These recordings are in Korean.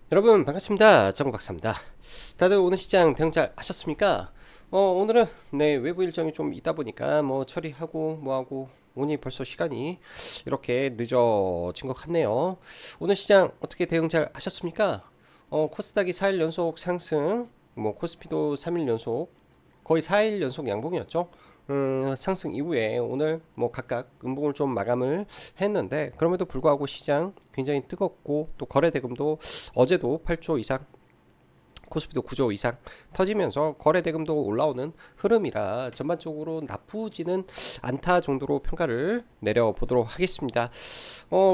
여러분 반갑습니다. 정박사입니다. 다들 오늘 시장 대응 잘 하셨습니까? 오늘은 외부 일정이 좀 있다 보니까 뭐 처리하고 뭐하고 오니 벌써 시간이 이렇게 늦어진 것 같네요. 오늘 시장 어떻게 대응 잘 하셨습니까? 코스닥이 4일 연속 상승, 뭐 코스피도 3일 연속 거의 4일 연속 양봉이었죠. 상승 이후에 오늘 뭐 각각 음봉을 좀 마감을 했는데 그럼에도 불구하고 시장 굉장히 뜨겁고 또 거래 대금도 어제도 8조 이상 코스피도 9조 이상 터지면서 거래 대금도 올라오는 흐름이라 전반적으로 나쁘지는 않다 정도로 평가를 내려보도록 하겠습니다.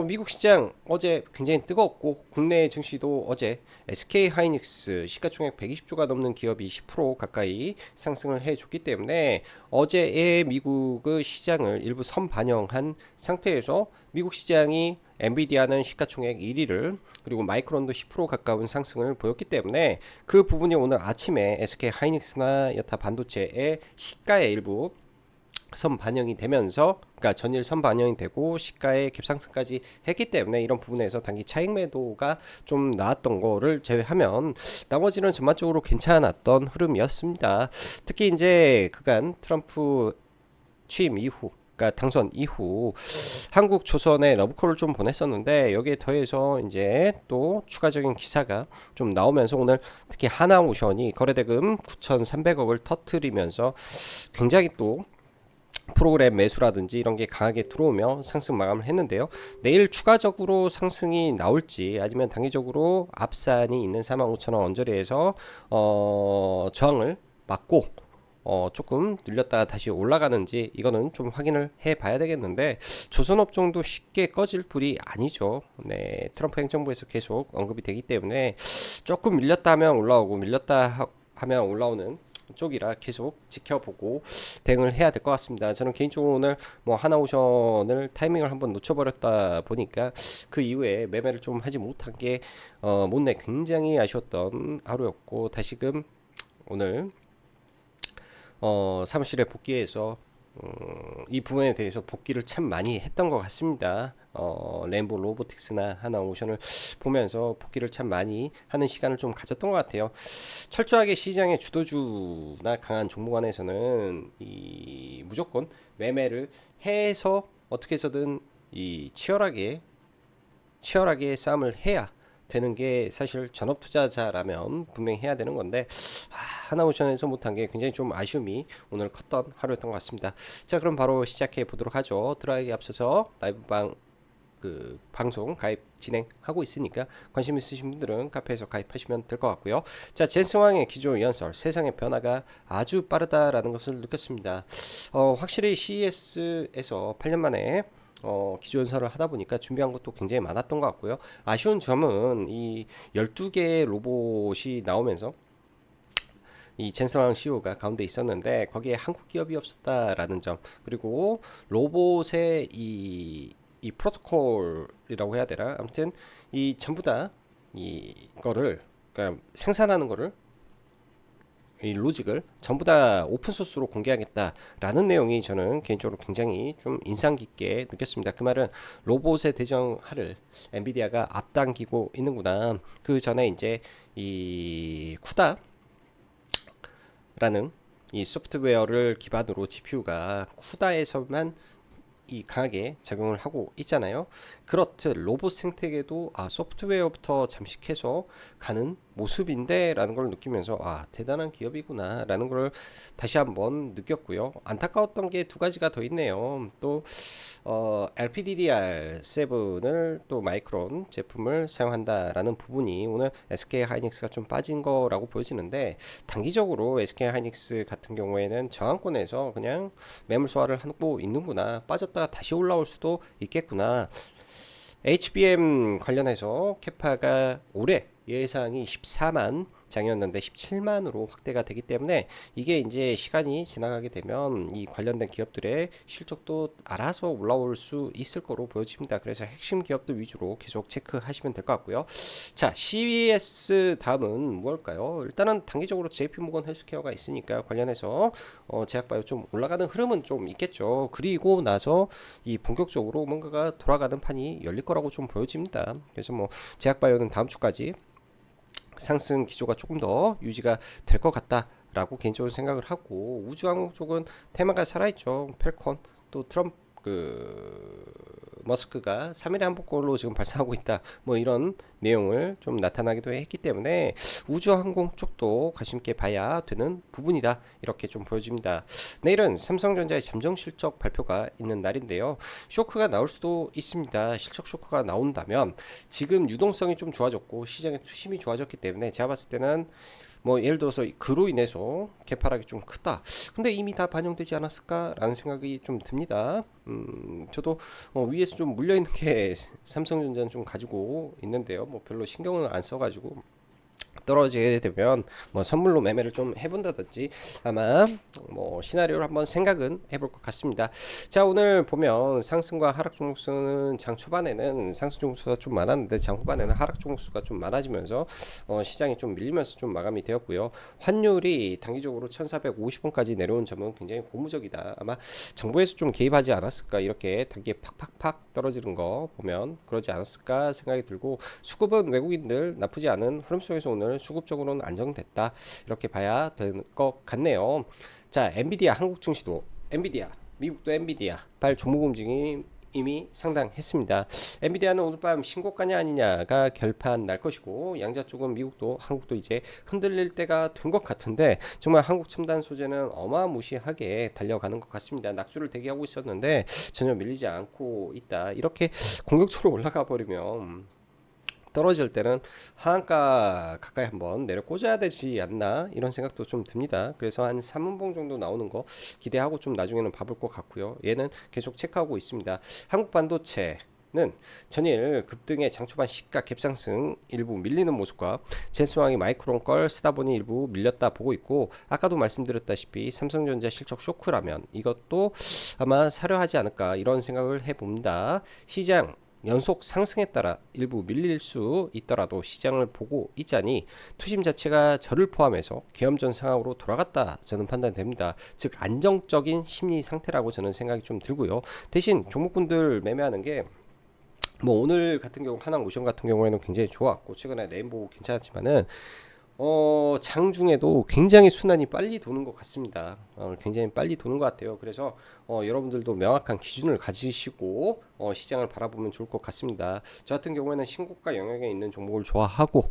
미국 시장 어제 굉장히 뜨거웠고 국내 증시도 어제 SK 하이닉스 시가총액 120조가 넘는 기업이 10% 가까이 상승을 해줬기 때문에 어제의 미국의 시장을 일부 선반영한 상태에서 미국 시장이 엔비디아는 시가총액 1위를 그리고 마이크론도 10% 가까운 상승을 보였기 때문에 그 부분이 오늘 아침에 SK 하이닉스나 여타 반도체의 시가의 일부 선반영이 되면서 그러니까 전일 선반영이 되고 시가의 갭상승까지 했기 때문에 이런 부분에서 단기 차익 매도가 좀 나왔던 거를 제외하면 나머지는 전반적으로 괜찮았던 흐름이었습니다. 특히 이제 그간 트럼프 취임 이후 그러니까 당선 이후 한국 조선에 러브콜을 좀 보냈었는데 여기에 더해서 이제 또 추가적인 기사가 좀 나오면서 오늘 특히 하나오션이 거래대금 9,300억을 터트리면서 굉장히 또 프로그램 매수라든지 이런 게 강하게 들어오며 상승 마감을 했는데요. 내일 추가적으로 상승이 나올지 아니면 단기적으로 앞산이 있는 45,000원 언저리에서 저항을 막고 조금 늘렸다가 다시 올라가는지 이거는 좀 확인을 해 봐야 되겠는데 조선업종도 쉽게 꺼질 불이 아니죠. 네, 트럼프 행정부에서 계속 언급이 되기 때문에 조금 밀렸다 하면 올라오고 밀렸다 하면 올라오는 쪽이라 계속 지켜보고 대응을 해야 될 것 같습니다. 저는 개인적으로 오늘 뭐 하나오션을 타이밍을 한번 놓쳐버렸다 보니까 그 이후에 매매를 좀 하지 못한 게 못내 굉장히 아쉬웠던 하루였고 다시금 오늘 사무실에 복귀해서 이 부분에 대해서 복귀를 참 많이 했던 것 같습니다. 램보 로보틱스나 하나오션을 보면서 복귀를 참 많이 하는 시간을 좀 가졌던 것 같아요. 철저하게 시장의 주도주나 강한 종목 안에서는 이 무조건 매매를 해서 어떻게 해서든 이 치열하게 싸움을 해야 되는 게 사실 전업 투자자라면 분명히 해야 되는 건데 하나오션에서 못한 게 굉장히 좀 아쉬움이 오늘 컸던 하루였던 것 같습니다. 자, 그럼 바로 시작해 보도록 하죠. 들어가기 앞서서 라이브 방송 가입 진행하고 있으니까 관심 있으신 분들은 카페에서 가입하시면 될 것 같고요. 자, 젠스왕의 기조 연설 세상의 변화가 아주 빠르다라는 것을 느꼈습니다. 확실히 CES에서 8년 만에 기조연설을 하다 보니까 준비한 것도 굉장히 많았던 것 같고요. 아쉬운 점은 이 12개의 로봇이 나오면서 이 젠스왕 CEO가 가운데 있었는데 거기에 한국 기업이 없었다라는 점 그리고 로봇의 이 프로토콜이라고 해야 되나 아무튼 이 전부 다 이거를 그러니까 생산하는 거를 이 로직을 전부 다 오픈 소스로 공개하겠다라는 내용이 저는 개인적으로 굉장히 좀 인상 깊게 느꼈습니다. 그 말은 로봇의 대정하를 엔비디아가 앞당기고 있는구나. 그 전에 이제 이 쿠다라는 이 소프트웨어를 기반으로 GPU가 쿠다에서만 이 강하게 작용을 하고 있잖아요. 그렇듯 로봇 생태계도 소프트웨어부터 잠식해서 가는 모습인데 라는 걸 느끼면서 대단한 기업이구나 라는 걸 다시 한번 느꼈고요. 안타까웠던 게 두 가지가 더 있네요. 또 LPDDR7을 또 마이크론 제품을 사용한다라는 부분이 오늘 SK 하이닉스가 좀 빠진 거라고 보여지는데 단기적으로 SK 하이닉스 같은 경우에는 저항권에서 그냥 매물 소화를 하고 있는구나 빠졌다가 다시 올라올 수도 있겠구나. HBM 관련해서 캐파가 올해 예상이 14만 장이었는데 17만으로 확대가 되기 때문에 이게 이제 시간이 지나가게 되면 이 관련된 기업들의 실적도 알아서 올라올 수 있을 거로 보여집니다. 그래서 핵심 기업들 위주로 계속 체크하시면 될 것 같고요. 자, CES 다음은 무엇일까요? 일단은 단기적으로 JP모건 헬스케어가 있으니까 관련해서 제약바이오 좀 올라가는 흐름은 좀 있겠죠. 그리고 나서 이 본격적으로 뭔가가 돌아가는 판이 열릴 거라고 좀 보여집니다. 그래서 뭐 제약바이오는 다음 주까지 상승 기조가 조금 더 유지가 될 것 같다라고 개인적으로 생각을 하고, 우주항공 쪽은 테마가 살아있죠. 펠콘 또 트럼프 머스크가 3일에 한 번꼴로 지금 발사하고 있다, 뭐 이런 내용을 좀 나타나기도 했기 때문에 우주항공 쪽도 관심 있게 봐야 되는 부분이다, 이렇게 좀 보여집니다. 내일은 삼성전자의 잠정 실적 발표가 있는 날인데요. 쇼크가 나올 수도 있습니다. 실적 쇼크가 나온다면 지금 유동성이 좀 좋아졌고 시장의 투심이 좋아졌기 때문에 제가 봤을 때는 뭐 예를 들어서 그로 인해서 개파락이 좀 크다. 근데 이미 다 반영되지 않았을까라는 생각이 좀 듭니다. 저도 위에서 좀 물려 있는 게 삼성전자는 좀 가지고 있는데요. 뭐 별로 신경을 안 써가지고 떨어지게 되면 뭐 선물로 매매를 좀 해본다든지 아마 뭐 시나리오를 한번 생각은 해볼 것 같습니다. 자, 오늘 보면 상승과 하락 종목수는 장 초반에는 상승 종목수가 좀 많았는데 장 후반에는 하락 종목수가 좀 많아지면서 시장이 좀 밀리면서 좀 마감이 되었고요. 환율이 단기적으로 1450원까지 내려온 점은 굉장히 고무적이다. 아마 정부에서 좀 개입하지 않았을까, 이렇게 단기에 팍팍팍 떨어지는 거 보면 그러지 않았을까 생각이 들고, 수급은 외국인들 나쁘지 않은 흐름 속에서 오늘 수급적으로는 안정됐다, 이렇게 봐야 될 것 같네요. 자, 엔비디아 한국 증시도 엔비디아, 미국도 엔비디아 발 종목 움직임이 이미 상당했습니다. 엔비디아는 오늘 밤 신고가냐 아니냐가 결판 날 것이고, 양자 쪽은 미국도 한국도 이제 흔들릴 때가 된 것 같은데, 정말 한국 첨단 소재는 어마무시하게 달려가는 것 같습니다. 낙주를 대기하고 있었는데 전혀 밀리지 않고 있다. 이렇게 공격적으로 올라가 버리면 떨어질 때는 하한가 가까이 한번 내려 꽂아야 되지 않나, 이런 생각도 좀 듭니다. 그래서 한 3분봉 정도 나오는 거 기대하고 좀 나중에는 봐볼 것 같고요. 얘는 계속 체크하고 있습니다. 한국 반도체는 전일 급등의 장초반 시가 갭상승 일부 밀리는 모습과 젠스왕이 마이크론 걸 쓰다 보니 일부 밀렸다 보고 있고, 아까도 말씀드렸다시피 삼성전자 실적 쇼크라면 이것도 아마 사려 하지 않을까, 이런 생각을 해봅니다. 시장 연속 상승에 따라 일부 밀릴 수 있더라도 시장을 보고 있자니 투심 자체가 저를 포함해서 계엄전 상황으로 돌아갔다, 저는 판단됩니다. 즉 안정적인 심리 상태라고 저는 생각이 좀 들고요. 대신 종목군들 매매하는 게 뭐 오늘 같은 경우 하나오션 같은 경우에는 굉장히 좋았고, 최근에 레인보우 괜찮았지만은 장중에도 굉장히 순환이 빨리 도는 것 같습니다. 굉장히 빨리 도는 것 같아요. 그래서 여러분들도 명확한 기준을 가지시고 시장을 바라보면 좋을 것 같습니다. 저 같은 경우에는 신고가 영역에 있는 종목을 좋아하고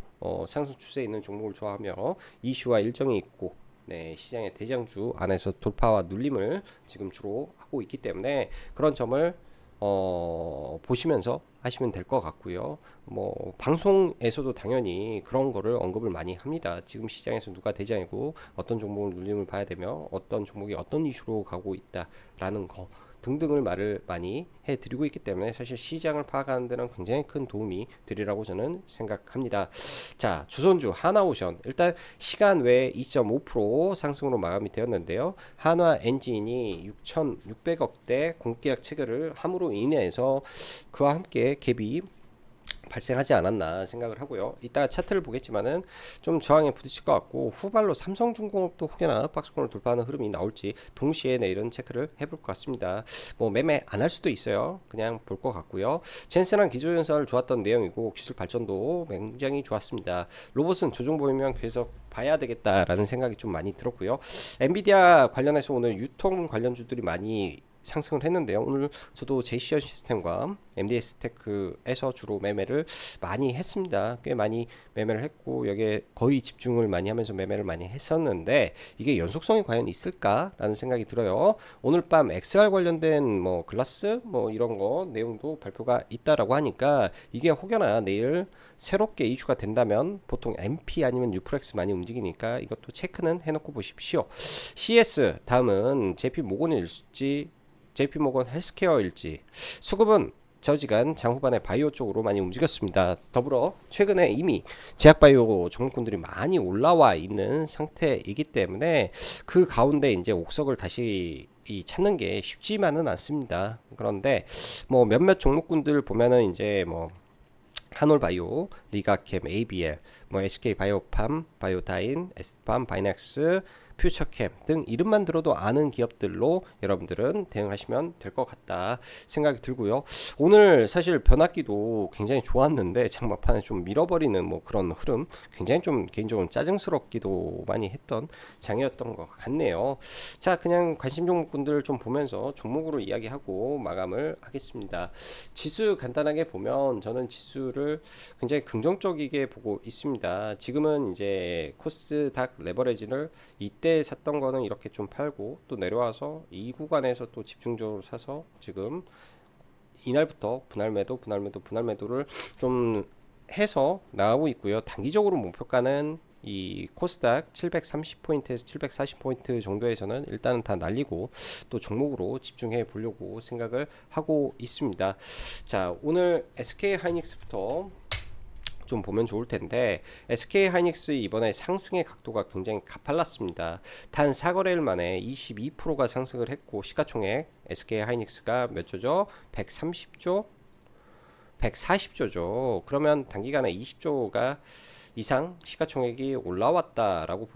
상승 추세에 있는 종목을 좋아하며 이슈와 일정이 있고, 네, 시장의 대장주 안에서 돌파와 눌림을 지금 주로 하고 있기 때문에 그런 점을 보시면서 하시면 될 것 같고요. 뭐 방송에서도 당연히 그런 거를 언급을 많이 합니다. 지금 시장에서 누가 대장이고 어떤 종목을 눌림을 봐야 되며 어떤 종목이 어떤 이슈로 가고 있다라는 거 등등을 말을 많이 해드리고 있기 때문에 사실 시장을 파악하는 데는 굉장히 큰 도움이 되리라고 저는 생각합니다. 자, 조선주 하나오션 일단 시간 외에 2.5% 상승으로 마감이 되었는데요. 한화 엔진이 6,600억대 공계약 체결을 함으로 인해서 그와 함께 갭이 발생하지 않았나 생각을 하고요. 이따 차트를 보겠지만은 좀 저항에 부딪힐 것 같고, 후발로 삼성중공업도 혹여나 박스권을 돌파하는 흐름이 나올지 동시에 내일은 체크를 해볼 것 같습니다. 뭐 매매 안 할 수도 있어요. 그냥 볼 것 같고요. 젠슨한 기조연설 좋았던 내용이고 기술 발전도 굉장히 좋았습니다. 로봇은 조정 보이면 계속 봐야 되겠다라는 생각이 좀 많이 들었고요. 엔비디아 관련해서 오늘 유통 관련주들이 많이 상승을 했는데요. 오늘 저도 제시언 시스템과 MDS 테크에서 주로 매매를 많이 했습니다. 꽤 많이 매매를 했고, 여기에 거의 집중을 많이 하면서 매매를 많이 했었는데 이게 연속성이 과연 있을까라는 생각이 들어요. 오늘 밤 XR 관련된 뭐 글라스 뭐 이런 거 내용도 발표가 있다라고 하니까 이게 혹여나 내일 새롭게 이슈가 된다면 보통 MP 아니면 뉴프렉스 많이 움직이니까 이것도 체크는 해놓고 보십시오. CS 다음은 JP모건일지 JP모건 헬스케어일지, 수급은 저지간 장후반에 바이오 쪽으로 많이 움직였습니다. 더불어 최근에 이미 제약바이오 종목군들이 많이 올라와 있는 상태이기 때문에 그 가운데 이제 옥석을 다시 찾는 게 쉽지만은 않습니다. 그런데 뭐 몇몇 종목군들 보면은 이제 뭐 한올바이오, 리가캠, ABL, 뭐 SK바이오팜, 바이오다인, 에스팜, 바이넥스, 퓨처캠 등 이름만 들어도 아는 기업들로 여러분들은 대응하시면 될 것 같다 생각이 들고요. 오늘 사실 변압기도 굉장히 좋았는데 장막판에 좀 밀어버리는 뭐 그런 흐름, 굉장히 좀 개인적으로 짜증스럽기도 많이 했던 장이었던 것 같네요. 자, 그냥 관심 종목군들 좀 보면서 종목으로 이야기하고 마감을 하겠습니다. 지수 간단하게 보면 저는 지수를 굉장히 긍정적이게 보고 있습니다. 지금은 이제 코스닥 레버리지를 이때 샀던 거는 이렇게 좀 팔고 또 내려와서 이 구간에서 또 집중적으로 사서 지금 이날부터 분할 매도, 분할 매도, 분할 매도를 좀 해서 나가고 있고요. 단기적으로 목표가는 이 코스닥 730포인트에서 740포인트 정도에서는 일단은 다 날리고 또 종목으로 집중해 보려고 생각을 하고 있습니다. 자, 오늘 SK 하이닉스부터 좀 보면 좋을 텐데, SK 하이닉스 이번에 상승의 각도가 굉장히 가팔랐습니다. 단 4거래일 만에 22%가 상승을 했고, 시가총액 SK 하이닉스가 몇 조죠? 130조? 140조죠. 그러면 단기간에 20조가 이상 시가총액이 올라왔다라고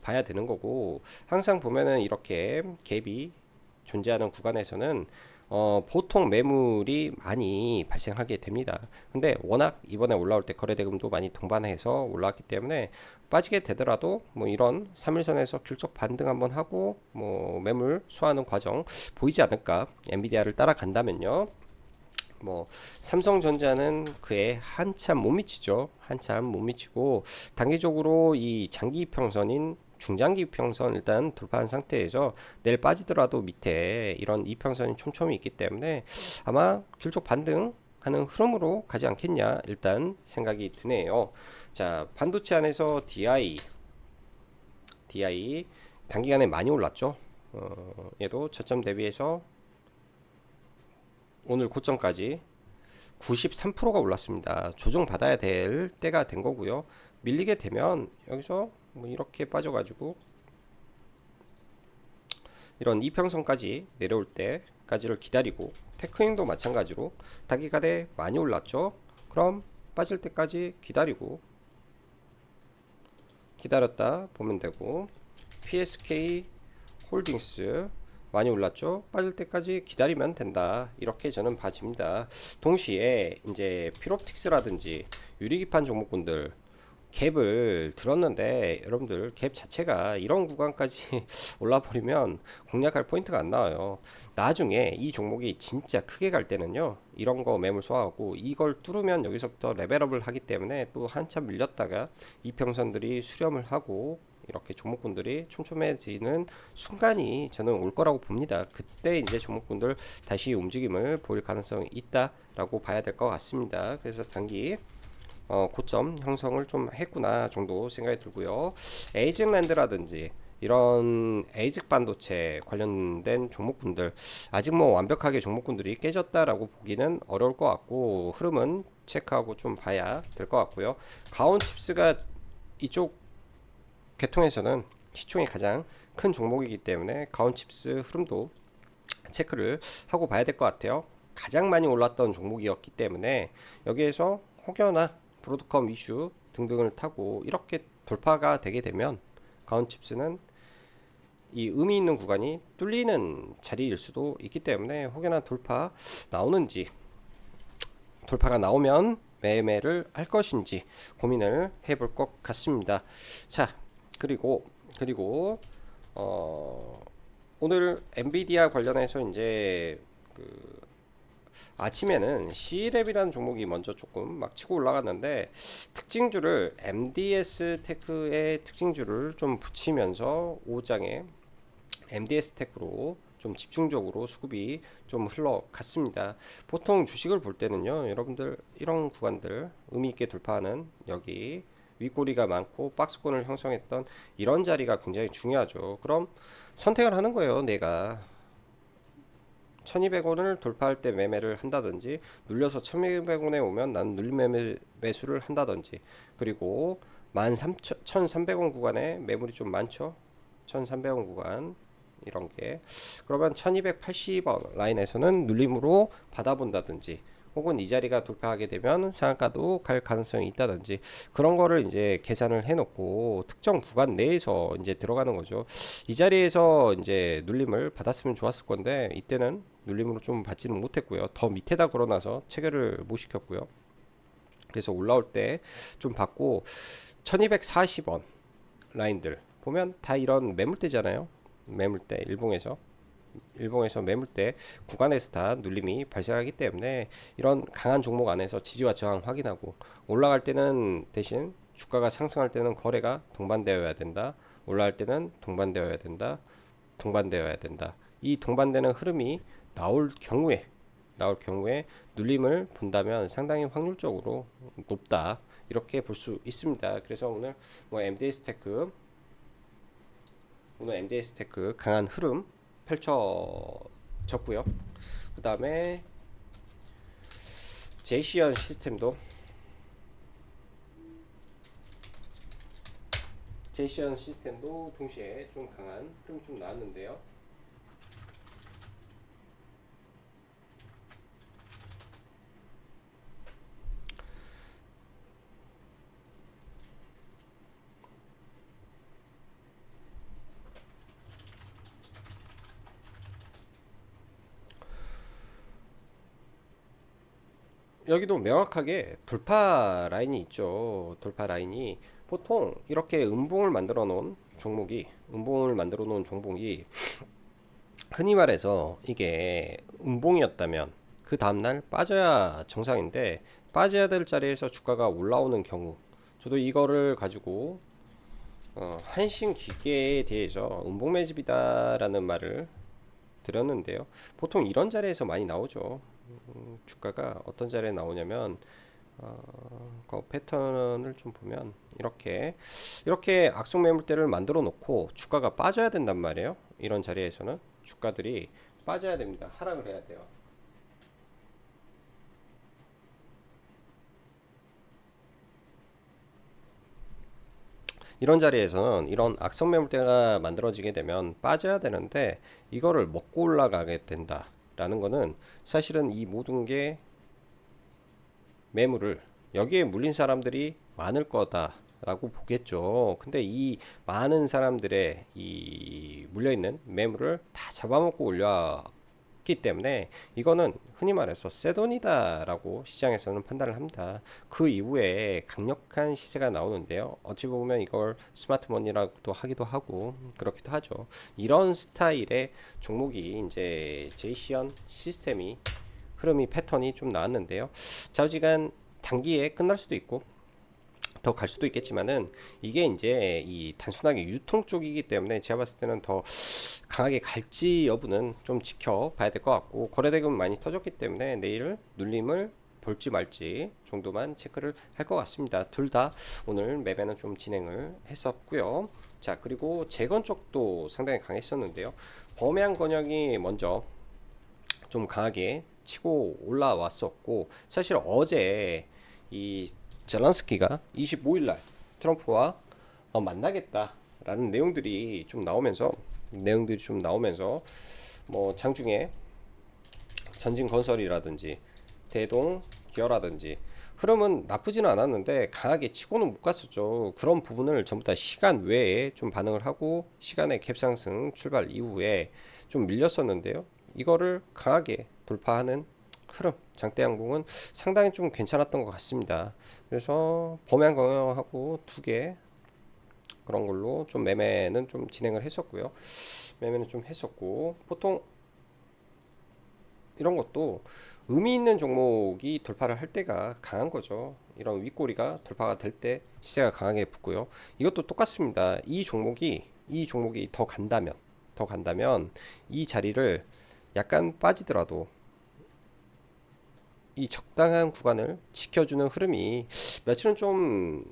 봐야 되는 거고, 항상 보면은 이렇게 갭이 존재하는 구간에서는 보통 매물이 많이 발생하게 됩니다. 근데 워낙 이번에 올라올 때 거래대금도 많이 동반해서 올라왔기 때문에 빠지게 되더라도 뭐 이런 3일선에서 균적 반등 한번 하고 뭐 매물 소화하는 과정 보이지 않을까. 엔비디아를 따라간다면요. 뭐 삼성전자는 그에 한참 못 미치죠. 한참 못 미치고 단기적으로 이 장기 이평선인 중장기 이평선 일단 돌파한 상태에서 내일 빠지더라도 밑에 이런 이평선이 촘촘히 있기 때문에 아마 길쭉 반등하는 흐름으로 가지 않겠냐 일단 생각이 드네요. 자, 반도체 안에서 DI 단기간에 많이 올랐죠. 얘도 저점 대비해서 오늘 고점까지 93%가 올랐습니다. 조정 받아야 될 때가 된 거고요. 밀리게 되면 여기서 뭐 이렇게 빠져가지고 이런 이평선까지 내려올 때까지를 기다리고, 테크행도 마찬가지로 단기간에 많이 올랐죠. 그럼 빠질 때까지 기다렸다 보면 되고, PSK 홀딩스 많이 올랐죠. 빠질 때까지 기다리면 된다. 이렇게 저는 봐집니다. 동시에 이제 필옵틱스라든지 유리기판 종목군들 갭을 들었는데 여러분들 갭 자체가 이런 구간까지 올라버리면 공략할 포인트가 안 나와요. 나중에 이 종목이 진짜 크게 갈 때는요, 이런 거 매물 소화하고 이걸 뚫으면 여기서부터 레벨업을 하기 때문에 또 한참 밀렸다가 이평선들이 수렴을 하고 이렇게 종목군들이 촘촘해지는 순간이 저는 올 거라고 봅니다. 그때 이제 종목군들 다시 움직임을 보일 가능성이 있다라고 봐야 될 것 같습니다. 그래서 단기 고점 형성을 좀 했구나 정도 생각이 들고요. 에이징랜드라든지 이런 에이직 반도체 관련된 종목군들 아직 뭐 완벽하게 종목군들이 깨졌다라고 보기는 어려울 것 같고, 흐름은 체크하고 좀 봐야 될 것 같고요. 가온칩스가 이쪽 계통에서는 시총이 가장 큰 종목이기 때문에 가온칩스 흐름도 체크를 하고 봐야 될 것 같아요. 가장 많이 올랐던 종목이었기 때문에 여기에서 혹여나 브로드컴 이슈 등등을 타고 이렇게 돌파가 되게 되면 가온칩스는 이 의미 있는 구간이 뚫리는 자리일 수도 있기 때문에 혹여나 돌파가 나오면 매매를 할 것인지 고민을 해볼 것 같습니다. 자, 그리고 오늘 엔비디아 관련해서 이제 아침에는 C랩이라는 종목이 먼저 조금 막 치고 올라갔는데, 특징주를 MDS 테크의 특징주를 좀 붙이면서 5장에 MDS 테크로 좀 집중적으로 수급이 좀 흘러갔습니다. 보통 주식을 볼 때는요, 여러분들 이런 구간들 의미 있게 돌파하는 여기 윗꼬리가 많고 박스권을 형성했던 이런 자리가 굉장히 중요하죠. 그럼 선택을 하는 거예요. 내가 1200원을 돌파할 때 매매를 한다든지, 눌려서 1200원에 오면 난 눌림 매수를 한다든지, 그리고 13,000, 1300원 구간에 매물이 좀 많죠. 1300원 구간 이런 게, 그러면 1280원 라인에서는 눌림으로 받아본다든지, 혹은 이 자리가 돌파하게 되면 상한가도 갈 가능성이 있다든지 그런 거를 이제 계산을 해놓고 특정 구간 내에서 이제 들어가는 거죠. 이 자리에서 이제 눌림을 받았으면 좋았을 건데 이때는 눌림으로 좀 받지는 못했고요. 더 밑에다 걸어놔서 체결을 못 시켰고요. 그래서 올라올 때 좀 받고 1240원 라인들 보면 다 이런 매물대잖아요. 매물대 일봉에서 매물대 구간에서 다 눌림이 발생하기 때문에 이런 강한 종목 안에서 지지와 저항 확인하고 올라갈 때는 대신 주가가 상승할 때는 거래가 동반되어야 된다. 올라갈 때는 동반되어야 된다. 동반되어야 된다. 이 동반되는 흐름이 나올 경우에 눌림을 본다면 상당히 확률적으로 높다. 이렇게 볼 수 있습니다. 그래서 오늘 뭐 MDS테크 강한 흐름 펼쳐졌고요. 그 다음에 제이시언 시스템도 동시에 좀 강한 흐름이 좀 나왔는데요. 여기도 명확하게 돌파 라인이 있죠. 돌파 라인이 보통 이렇게 음봉을 만들어 놓은 종목이 흔히 말해서 이게 음봉이었다면 그 다음날 빠져야 정상인데 빠져야 될 자리에서 주가가 올라오는 경우 저도 이거를 가지고 한신 기계에 대해서 음봉 매집이다라는 말을 드렸는데요. 보통 이런 자리에서 많이 나오죠. 주가가 어떤 자리에 나오냐면 그 패턴을 좀 보면 이렇게 악성 매물대를 만들어 놓고 주가가 빠져야 된단 말이에요. 이런 자리에서는 주가들이 빠져야 됩니다. 하락을 해야 돼요. 이런 자리에서는 이런 악성 매물대가 만들어지게 되면 빠져야 되는데 이거를 먹고 올라가게 된다라는 거는 사실은 이 모든 게 매물을 여기에 물린 사람들이 많을 거다라고 보겠죠. 근데 이 많은 사람들의 이 물려있는 매물을 다 잡아먹고 올렸기 때문에 이거는 흔히 말해서 새돈이다라고 시장에서는 판단을 합니다. 그 이후에 강력한 시세가 나오는데요. 어찌 보면 이걸 스마트머니라고도 하기도 하고 그렇기도 하죠. 이런 스타일의 종목이 이제 제이시언 시스템이 흐름이 패턴이 좀 나왔는데요. 좌우지간 단기에 끝날 수도 있고 더 갈 수도 있겠지만은 이게 이제 이 단순하게 유통 쪽이기 때문에 제가 봤을 때는 더 강하게 갈지 여부는 좀 지켜봐야 될 것 같고 거래대금 많이 터졌기 때문에 내일 눌림을 볼지 말지 정도만 체크를 할 것 같습니다. 둘 다 오늘 매매는 좀 진행을 했었고요. 자, 그리고 재건 쪽도 상당히 강했었는데요. 범양 권역이 먼저 좀 강하게 치고 올라왔었고 사실 어제 이 젤란스키가 25일날 트럼프와 만나겠다라는 내용들이 좀 나오면서 뭐 장중에 전진건설이라든지 대동 기어라든지 흐름은 나쁘지는 않았는데 강하게 치고는 못 갔었죠. 그런 부분을 전부 다 시간 외에 좀 반응을 하고 시간의 갭상승 출발 이후에 좀 밀렸었는데요. 이거를 강하게 돌파하는 흐름 장대 양봉은 상당히 좀 괜찮았던 것 같습니다. 그래서 범양 경영하고 두 개 그런 걸로 좀 매매는 좀 진행을 했었고요. 매매는 좀 했었고 보통 이런 것도 의미 있는 종목이 돌파를 할 때가 강한 거죠. 이런 윗꼬리가 돌파가 될 때 시세가 강하게 붙고요. 이것도 똑같습니다. 이 종목이 더 간다면 이 자리를 약간 빠지더라도 이 적당한 구간을 지켜주는 흐름이 며칠은 좀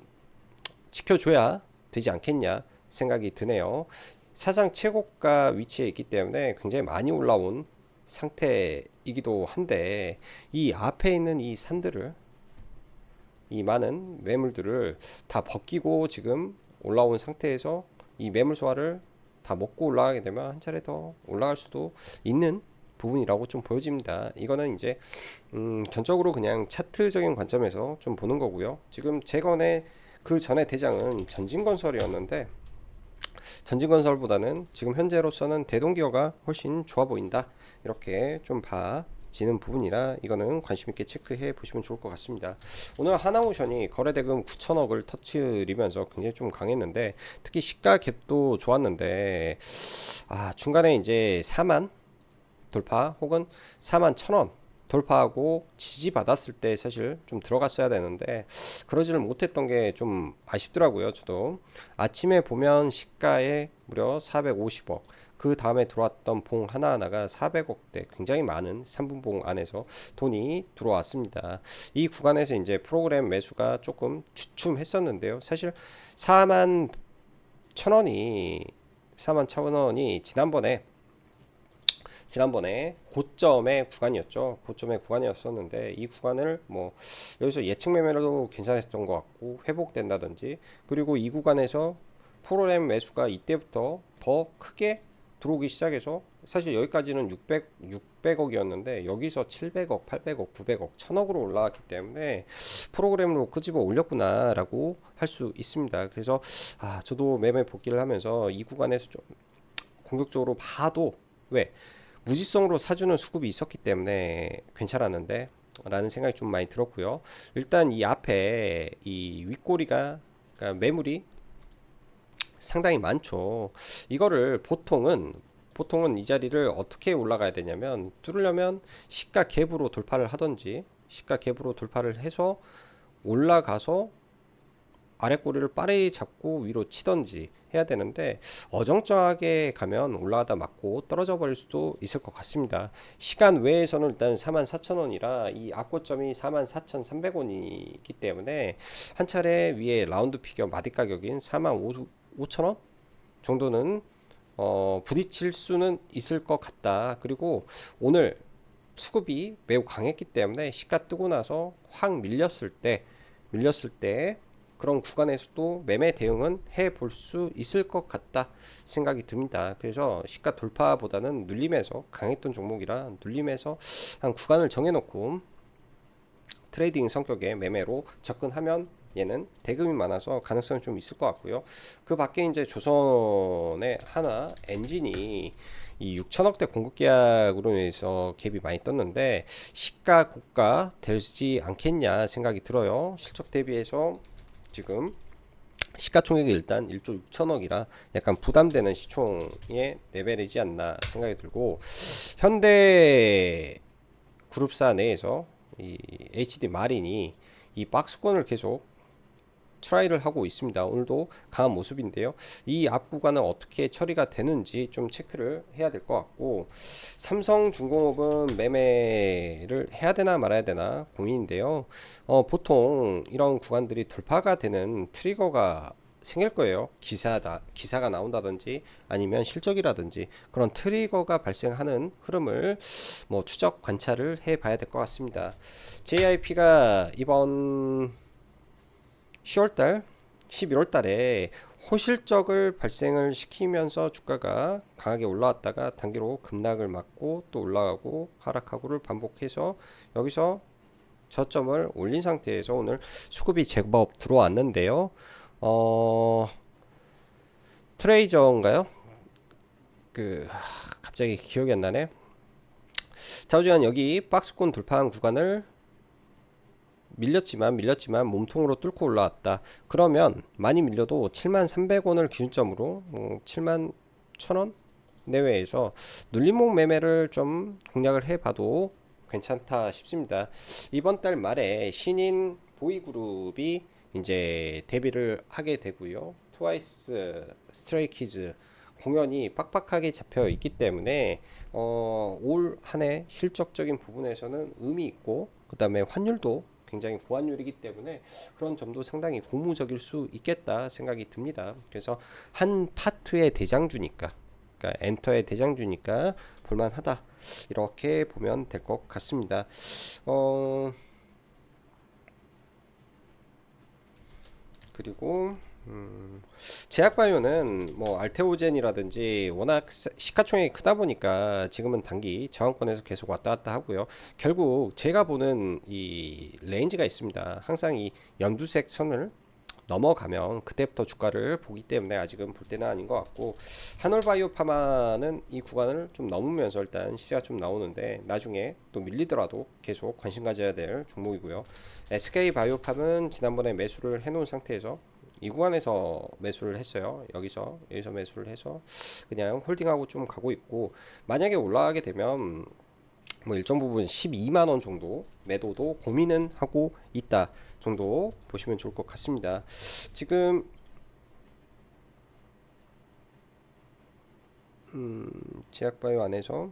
지켜줘야 되지 않겠냐 생각이 드네요. 사상 최고가 위치에 있기 때문에 굉장히 많이 올라온 상태이기도 한데 이 앞에 있는 이 산들을 이 많은 매물들을 다 벗기고 지금 올라온 상태에서 이 매물 소화를 다 먹고 올라가게 되면 한 차례 더 올라갈 수도 있는 부분이라고 좀 보여집니다. 이거는 이제 전적으로 그냥 차트적인 관점에서 좀 보는 거고요. 지금 재건의 그 전에 대장은 전진건설이었는데 전진건설보다는 지금 현재로서는 대동기어가 훨씬 좋아 보인다. 이렇게 좀 봐지는 부분이라 이거는 관심 있게 체크해 보시면 좋을 것 같습니다. 오늘 하나오션이 거래대금 9천억을 터치리면서 굉장히 좀 강했는데 특히 시가 갭도 좋았는데 중간에 이제 4만 돌파 혹은 4만 1천원 돌파하고 지지받았을 때 사실 좀 들어갔어야 되는데 그러지를 못했던 게 좀 아쉽더라고요. 저도 아침에 보면 시가에 무려 450억, 그 다음에 들어왔던 봉 하나하나가 400억대, 굉장히 많은 3분봉 안에서 돈이 들어왔습니다. 이 구간에서 이제 프로그램 매수가 조금 주춤했었는데요. 사실 4만 1천원이 4만 1천원이 지난번에 고점의 구간이었죠. 고점의 구간이었었는데 이 구간을 뭐 여기서 예측 매매로도 괜찮았던 것 같고 회복된다든지, 그리고 이 구간에서 프로그램 매수가 이때부터 더 크게 들어오기 시작해서 사실 여기까지는 600억이었는데 여기서 700억, 800억, 900억, 1000억으로 올라왔기 때문에 프로그램으로 끄집어 올렸구나라고 할 수 있습니다. 그래서 저도 매매 복귀를 하면서 이 구간에서 좀 공격적으로 봐도 왜 무지성으로 사주는 수급이 있었기 때문에 괜찮았는데 라는 생각이 좀 많이 들었고요. 일단 이 앞에 이 윗꼬리가, 그러니까 매물이 상당히 많죠. 이거를 보통은 이 자리를 어떻게 올라가야 되냐면, 뚫으려면 시가 갭으로 돌파를 하던지, 시가 갭으로 돌파를 해서 올라가서 아랫꼬리를 빠르게 잡고 위로 치던지 해야 되는데, 어정쩡하게 가면 올라가다 맞고 떨어져 버릴 수도 있을 것 같습니다. 시간 외에서는 일단 44,000원이라 이 앞고점이 44,300원이기 때문에 한 차례 위에 라운드 피겨 마디 가격인 45,000원 정도는 부딪힐 수는 있을 것 같다. 그리고 오늘 수급이 매우 강했기 때문에 시가 뜨고 나서 확 밀렸을 때 그런 구간에서도 매매 대응은 해 볼 수 있을 것 같다 생각이 듭니다. 그래서 시가 돌파보다는 눌림에서 강했던 종목이라 눌림에서 한 구간을 정해놓고 트레이딩 성격의 매매로 접근하면 얘는 대금이 많아서 가능성이 좀 있을 것 같고요. 그 밖에 이제 조선의 하나 엔진이 이 6천억대 공급 계약으로 인해서 갭이 많이 떴는데 시가 고가 되지 않겠냐 생각이 들어요. 실적 대비해서 지금 시가총액이 일단 1조 6천억이라 약간 부담되는 시총의 레벨이지 않나 생각이 들고, 현대 그룹사 내에서 이 HD 마린이 이 박스권을 계속 트라이를 하고 있습니다. 오늘도 강한 모습인데요. 이 앞 구간은 어떻게 처리가 되는지 좀 체크를 해야 될 것 같고, 삼성중공업은 매매를 해야 되나 말아야 되나 고민인데요. 보통 이런 구간들이 돌파가 되는 트리거가 생길 거예요. 기사가 나온다든지 아니면 실적이라든지 그런 트리거가 발생하는 흐름을 뭐 추적 관찰을 해 봐야 될 것 같습니다. JIP가 이번 10월달, 11월달에 호실적을 발생을 시키면서 주가가 강하게 올라왔다가 단기로 급락을 맞고 또 올라가고 하락하고를 반복해서 여기서 저점을 올린 상태에서 오늘 수급이 제법 들어왔는데요. 트레이저인가요? 갑자기 기억이 안 나네. 좌우지간 여기 박스권 돌파한 구간을 밀렸지만 몸통으로 뚫고 올라왔다. 그러면 많이 밀려도 7300원을 기준점으로 71,000원 내외에서 눌림목 매매를 좀 공략을 해봐도 괜찮다 싶습니다. 이번 달 말에 신인 보이그룹이 이제 데뷔를 하게 되고요. 트와이스, 스트레이키즈 공연이 빡빡하게 잡혀 있기 때문에 올 한 해 실적적인 부분에서는 의미 있고, 그 다음에 환율도 굉장히 고환율이기 때문에 그런 점도 상당히 고무적일 수 있겠다 생각이 듭니다. 그래서 한 파트의 대장주니까, 그러니까 엔터의 대장주니까 볼만하다, 이렇게 보면 될 것 같습니다. 그리고 제약바이오는 뭐 알테오젠이라든지 워낙 시가총액이 크다 보니까 지금은 단기 저항권에서 계속 왔다 갔다 하고요. 결국 제가 보는 이 레인지가 있습니다. 항상 이 연두색 선을 넘어가면 그때부터 주가를 보기 때문에 아직은 볼 때는 아닌 것 같고, 한올바이오파마는 이 구간을 좀 넘으면서 일단 시세가 좀 나오는데 나중에 또 밀리더라도 계속 관심 가져야 될 종목이고요. SK바이오팜은 지난번에 매수를 해놓은 상태에서 이 구간에서 매수를 했어요. 여기서 매수를 해서 그냥 홀딩하고 좀 가고 있고, 만약에 올라가게 되면 뭐 일정 부분 12만원 정도 매도도 고민은 하고 있다 정도 보시면 좋을 것 같습니다. 지금 제약바이오 안에서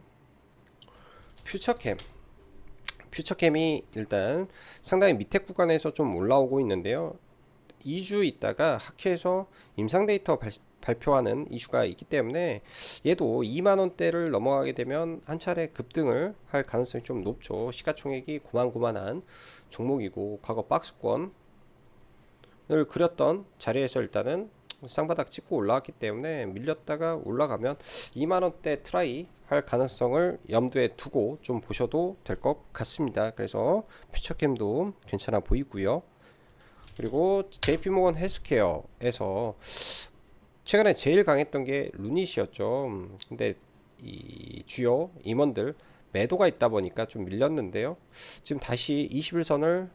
퓨처캠이 일단 상당히 밑에 구간에서 좀 올라오고 있는데요. 2주 있다가 학회에서 임상 데이터 발표하는 이슈가 있기 때문에 얘도 2만원대를 넘어가게 되면 한 차례 급등을 할 가능성이 좀 높죠. 시가총액이 고만고만한 종목이고 과거 박스권을 그렸던 자리에서 일단은 쌍바닥 찍고 올라왔기 때문에 밀렸다가 올라가면 2만원대 트라이 할 가능성을 염두에 두고 좀 보셔도 될 것 같습니다. 그래서 퓨처캠도 괜찮아 보이고요. 그리고 JP모건 헬스케어에서 최근에 제일 강했던 게 루닛이었죠. 근데 이 주요 임원들 매도가 있다 보니까 좀 밀렸는데요. 지금 다시 21선을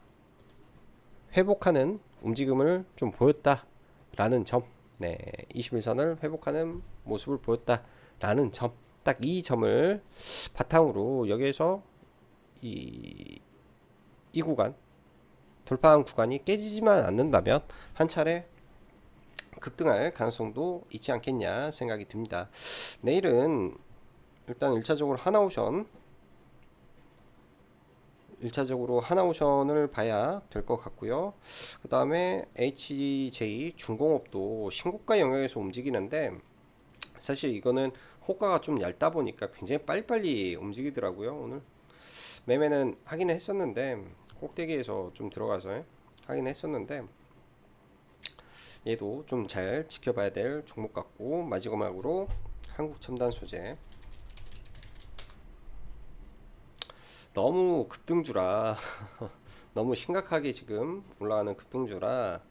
회복하는 움직임을 좀 보였다라는 점, 네, 21선을 회복하는 모습을 보였다라는 점, 딱 이 점을 바탕으로 여기에서 이 구간 돌파한 구간이 깨지지만 않는다면 한 차례 급등할 가능성도 있지 않겠냐 생각이 듭니다. 내일은 일단 1차적으로 하나오션을 봐야 될 것 같고요. 그 다음에 HJ 중공업도 신고가 영역에서 움직이는데 사실 이거는 호가가 좀 얇다 보니까 굉장히 빨리빨리 움직이더라고요. 오늘 매매는 하긴 했었는데 꼭대기에서 좀 들어가서 하긴 했었는데 얘도 좀 잘 지켜봐야 될 종목 같고, 마지막으로 한국첨단소재 너무 급등주라 너무 심각하게 지금 올라가는 급등주라,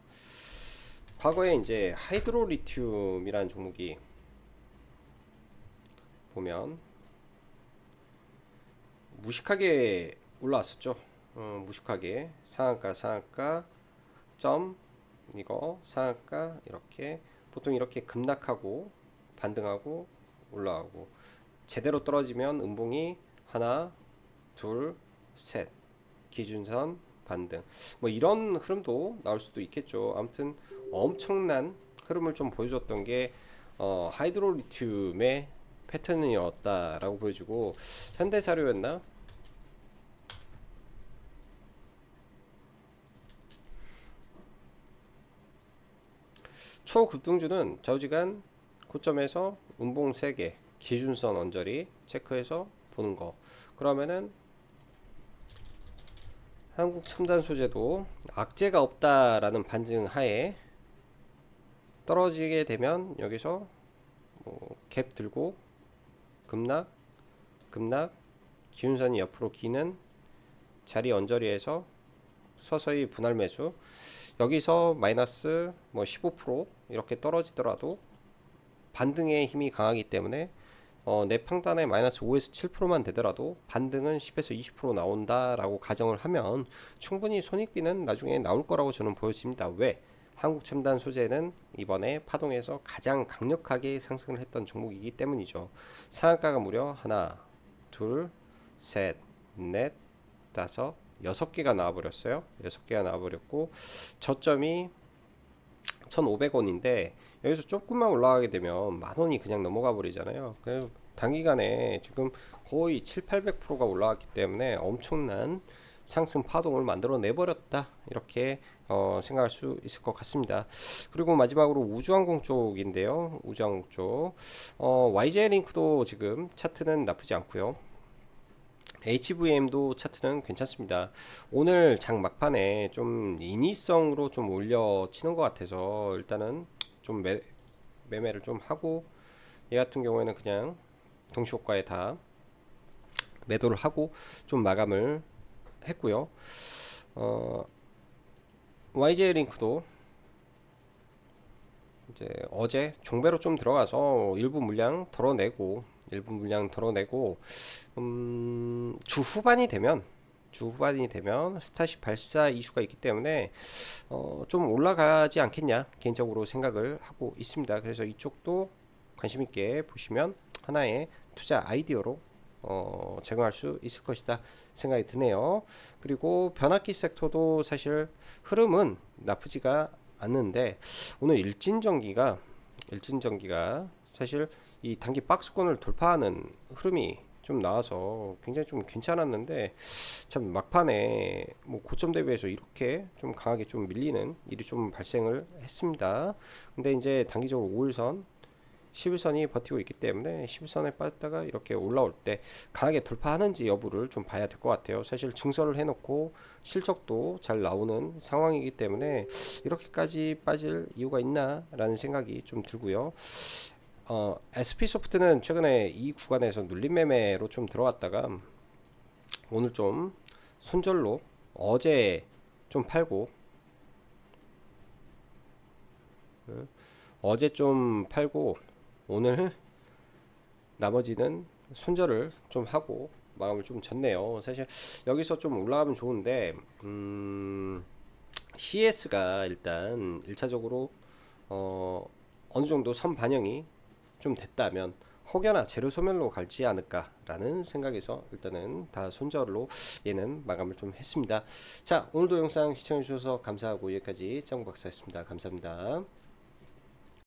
과거에 이제 하이드로리튬이라는 종목이 보면 무식하게 올라왔었죠. 무식하게 상한가 점 이거 상한가 이렇게 보통 이렇게 급락하고 반등하고 올라가고, 제대로 떨어지면 음봉이 하나 둘 셋 기준선 반등, 뭐 이런 흐름도 나올 수도 있겠죠. 아무튼 엄청난 흐름을 좀 보여줬던 게 하이드로리튬의 패턴이었다라고 보여주고, 현대사료였나? 초급등주는 좌우지간 고점에서 음봉 3개 기준선 언저리 체크해서 보는 거. 그러면은 한국첨단소재도 악재가 없다라는 반증 하에 떨어지게 되면 여기서 갭 들고 급락 기준선이 옆으로 기는 자리 언저리에서 서서히 분할 매수, 여기서 마이너스 뭐 15% 이렇게 떨어지더라도 반등의 힘이 강하기 때문에 내 평단에 마이너스 5에서 7%만 되더라도 반등은 10에서 20% 나온다라고 가정을 하면 충분히 손익비는 나중에 나올 거라고 저는 보여집니다. 왜? 한국첨단 소재는 이번에 파동에서 가장 강력하게 상승을 했던 종목이기 때문이죠. 상한가가 무려 하나, 둘, 셋, 넷, 다섯, 6개가 나와버렸어요. 6개가 나와버렸고, 저점이 1,500원인데 여기서 조금만 올라가게 되면 만원이 그냥 넘어가 버리잖아요. 그래서 단기간에 지금 거의 7,800%가 올라왔기 때문에 엄청난 상승 파동을 만들어 내버렸다, 이렇게 생각할 수 있을 것 같습니다. 그리고 마지막으로 우주항공 쪽인데요. 우주항공 쪽 YJ링크도 지금 차트는 나쁘지 않고요. HVM도 차트는 괜찮습니다. 오늘 장 막판에 좀 인위성으로 좀 올려치는 것 같아서 일단은 좀 매매를 좀 하고, 얘 같은 경우에는 그냥 동시효과에 다 매도를 하고 좀 마감을 했고요. YJ 링크도 이제 어제 종배로 좀 들어가서 일부 물량 덜어내고 주 후반이 되면 스타시 발사 이슈가 있기 때문에 좀 올라가지 않겠냐 개인적으로 생각을 하고 있습니다. 그래서 이쪽도 관심 있게 보시면 하나의 투자 아이디어로 제공할 수 있을 것이다 생각이 드네요. 그리고 변압기 섹터도 사실 흐름은 나쁘지가 않는데 오늘 일진전기가 사실 이 단기 박스권을 돌파하는 흐름이 좀 나와서 굉장히 좀 괜찮았는데 참 막판에 뭐 고점 대비해서 이렇게 좀 강하게 좀 밀리는 일이 좀 발생을 했습니다. 근데 이제 단기적으로 5일선 11선이 버티고 있기 때문에 11선에 빠졌다가 이렇게 올라올 때 강하게 돌파하는지 여부를 좀 봐야 될 것 같아요. 사실 증설을 해놓고 실적도 잘 나오는 상황이기 때문에 이렇게까지 빠질 이유가 있나 라는 생각이 좀 들고요. SP소프트는 최근에 이 구간에서 눌림 매매로 좀 들어왔다가 오늘 좀 손절로 어제 좀 팔고 어제 좀 팔고 오늘 나머지는 손절을 좀 하고 마감을 좀 졌네요. 사실 여기서 좀 올라가면 좋은데 CS가 일단 1차적으로 어느 정도 선 반영이 좀 됐다면 혹여나 재료 소멸로 갈지 않을까라는 생각에서 일단은 다 손절로 얘는 마감을 좀 했습니다. 자, 오늘도 영상 시청해 주셔서 감사하고 여기까지 짱박사였습니다. 감사합니다.